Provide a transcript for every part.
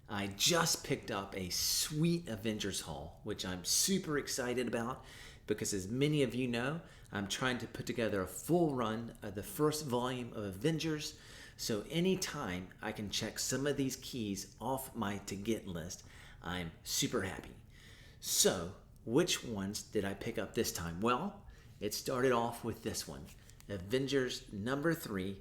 I just picked up a sweet Avengers haul, which I'm super excited about because, as many of you know, I'm trying to put together a full run of the first volume of Avengers. So anytime I can check some of these keys off my to get list, I'm super happy. So, which ones did I pick up this time? Well, it started off with this one, Avengers number 3,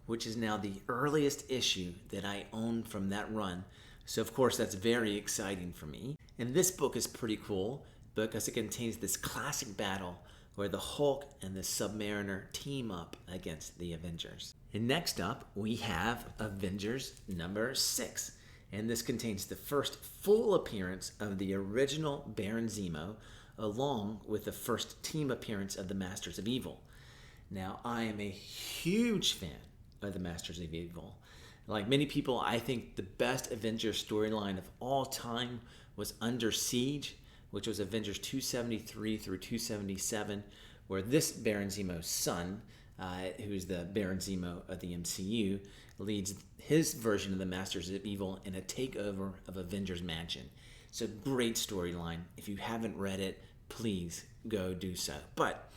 which is now the earliest issue that I own from that run. So of course that's very exciting for me. And this book is pretty cool because it contains this classic battle where the Hulk and the Submariner team up against the Avengers. And next up we have Avengers number 6. And this contains the first full appearance of the original Baron Zemo, along with the first team appearance of the Masters of Evil. Now, I am a huge fan of the Masters of Evil. Like many people, I think the best Avengers storyline of all time was Under Siege, which was Avengers 273 through 277, where this Baron Zemo's son, who's the Baron Zemo of the MCU, leads his version of the Masters of Evil in a takeover of Avengers Mansion. It's a great storyline. If you haven't read it, please go do so. But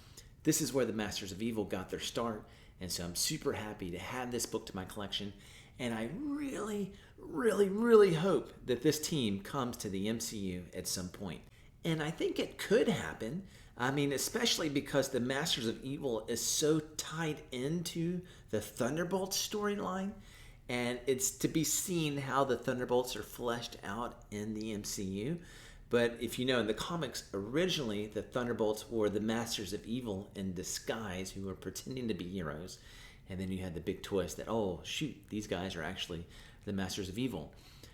this is where the Masters of Evil got their start, and so I'm super happy to have this book to my collection. And I really, really, really hope that this team comes to the MCU at some point. And I think it could happen. I mean, especially because the Masters of Evil is so tied into the Thunderbolts storyline. And it's to be seen how the Thunderbolts are fleshed out in the MCU. But if you know, in the comics, originally the Thunderbolts were the Masters of Evil in disguise who were pretending to be heroes. And then you had the big twist that, oh, shoot, these guys are actually the Masters of Evil.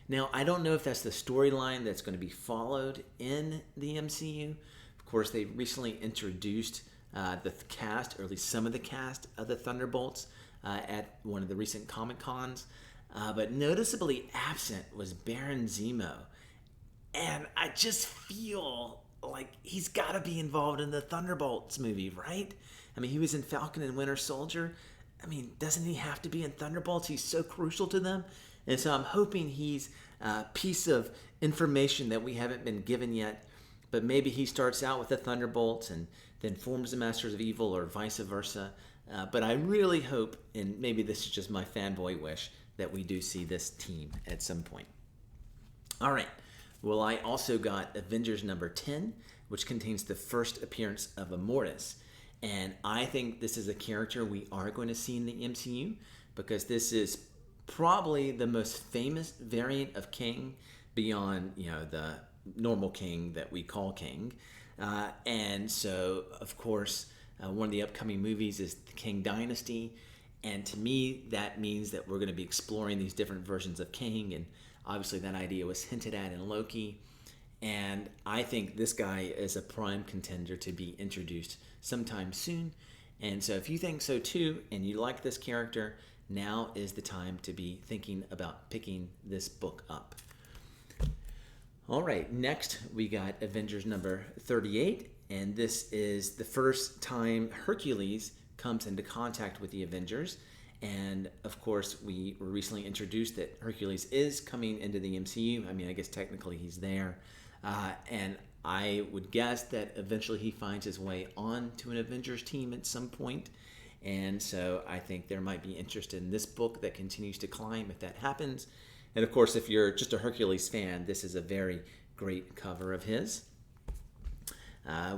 Now, I don't know if that's the storyline that's going to be followed in the MCU. Of course, they recently introduced the cast, or at least some of the cast of the Thunderbolts at one of the recent Comic-Cons. But noticeably absent was Baron Zemo. And I just feel like he's got to be involved in the Thunderbolts movie, right? I mean, he was in Falcon and Winter Soldier. I mean, doesn't he have to be in Thunderbolts? He's so crucial to them. And so I'm hoping he's a piece of information that we haven't been given yet. But maybe he starts out with the Thunderbolts and then forms the Masters of Evil, or vice versa. But I really hope, and maybe this is just my fanboy wish, that we do see this team at some point. All right. Well, I also got Avengers number 10, which contains the first appearance of a Mortis. And I think this is a character we are going to see in the MCU because this is probably the most famous variant of Kang beyond, the normal King that we call King. And so, of course, one of the upcoming movies is the Kang Dynasty. And to me, that means that we're going to be exploring these different versions of Kang. And obviously that idea was hinted at in Loki. And I think this guy is a prime contender to be introduced sometime soon. And so if you think so too, and you like this character, now is the time to be thinking about picking this book up. All right, next we got Avengers number 38. And this is the first time Hercules comes into contact with the Avengers. And of course, we were recently introduced that Hercules is coming into the MCU. I mean, I guess technically he's there. And I would guess that eventually he finds his way onto an Avengers team at some point. And so I think there might be interest in this book that continues to climb if that happens. And of course, if you're just a Hercules fan, this is a very great cover of his.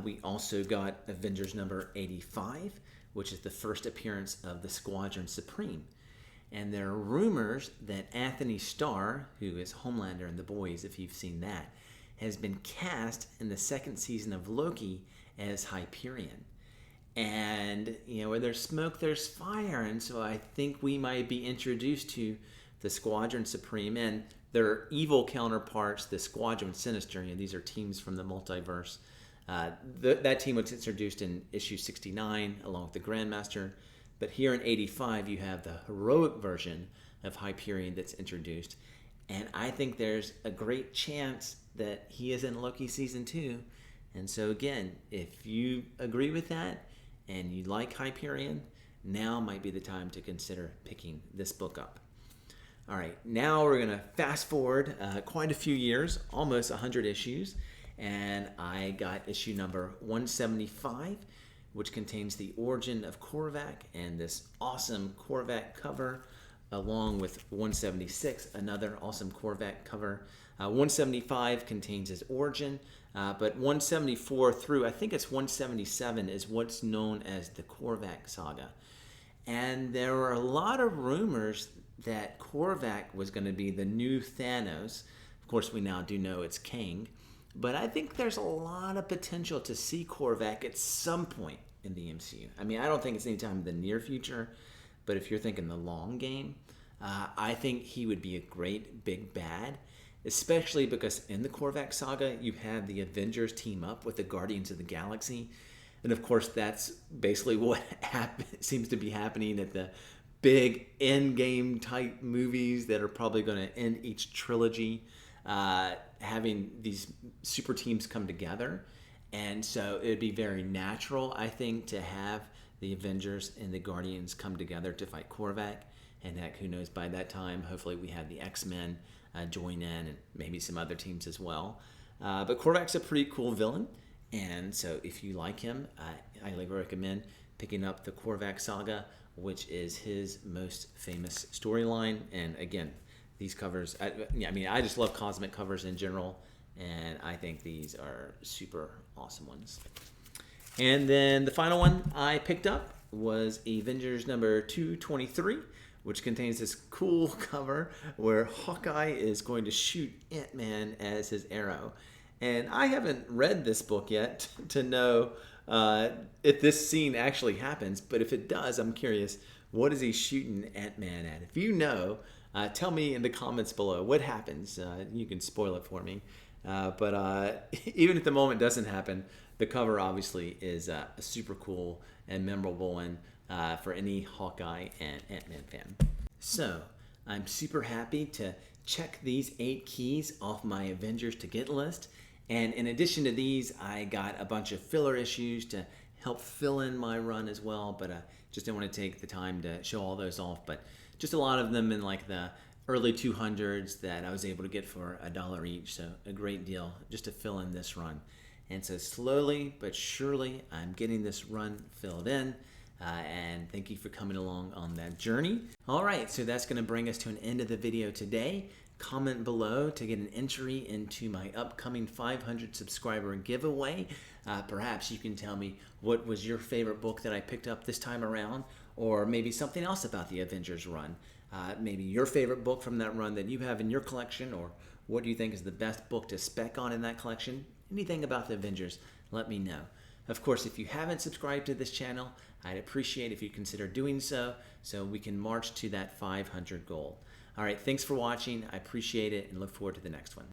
We also got Avengers number 85, which is the first appearance of the Squadron Supreme. And there are rumors that Anthony Starr, who is Homelander in The Boys, if you've seen that, has been cast in the second season of Loki as Hyperion. And, where there's smoke, there's fire. And so I think we might be introduced to the Squadron Supreme and their evil counterparts, the Squadron Sinister. These are teams from the multiverse. That team was introduced in issue 69 along with the Grandmaster. But here in 85, you have the heroic version of Hyperion that's introduced. And I think there's a great chance that he is in Loki season 2. And so again, if you agree with that and you like Hyperion, now might be the time to consider picking this book up. All right, now we're gonna fast forward quite a few years, almost 100 issues, and I got issue number 175, which contains the origin of Korvac and this awesome Korvac cover, along with 176, another awesome Korvac cover. 175 contains his origin, but 174 through, I think it's 177, is what's known as the Korvac saga. And there were a lot of rumors that Korvac was going to be the new Thanos. Of course, we now do know it's Kang. But I think there's a lot of potential to see Korvac at some point in the MCU. I mean, I don't think it's anytime in the near future, but if you're thinking the long game, I think he would be a great big bad, especially because in the Korvac saga, you have the Avengers team up with the Guardians of the Galaxy. And of course, that's basically what seems to be happening at the big end-game type movies that are probably going to end each trilogy, having these super teams come together. And so it would be very natural, I think, to have the Avengers and the Guardians come together to fight Korvac. And heck, who knows, by that time, hopefully we have the X-Men join in and maybe some other teams as well. But Korvac's a pretty cool villain. And so if you like him, I highly recommend picking up the Korvac saga, which is his most famous storyline. And again, these covers, I just love cosmic covers in general, and I think these are super awesome ones. And then the final one I picked up was Avengers number 223, which contains this cool cover where Hawkeye is going to shoot Antman as his arrow. And I haven't read this book yet to know if this scene actually happens, but if it does, I'm curious, what is he shooting Ant-Man at? If you know, tell me in the comments below what happens. You can spoil it for me. But even if the moment doesn't happen, the cover obviously is a super cool and memorable one for any Hawkeye and Ant-Man fan. So I'm super happy to check these 8 keys off my Avengers to Get list. And in addition to these, I got a bunch of filler issues to help fill in my run as well, but just didn't want to take the time to show all those off. But just a lot of them in like the early 200s that I was able to get for $1 each, so a great deal just to fill in this run. And so slowly but surely, I'm getting this run filled in. And thank you for coming along on that journey. All right, so that's going to bring us to an end of the video today. Comment below to get an entry into my upcoming 500 subscriber giveaway. Perhaps you can tell me what was your favorite book that I picked up this time around, or maybe something else about the Avengers run. Maybe your favorite book from that run that you have in your collection, or what do you think is the best book to spec on in that collection? Anything about the Avengers, let me know. Of course, if you haven't subscribed to this channel, I'd appreciate if you consider doing so we can march to that 500 goal. All right, thanks for watching. I appreciate it and look forward to the next one.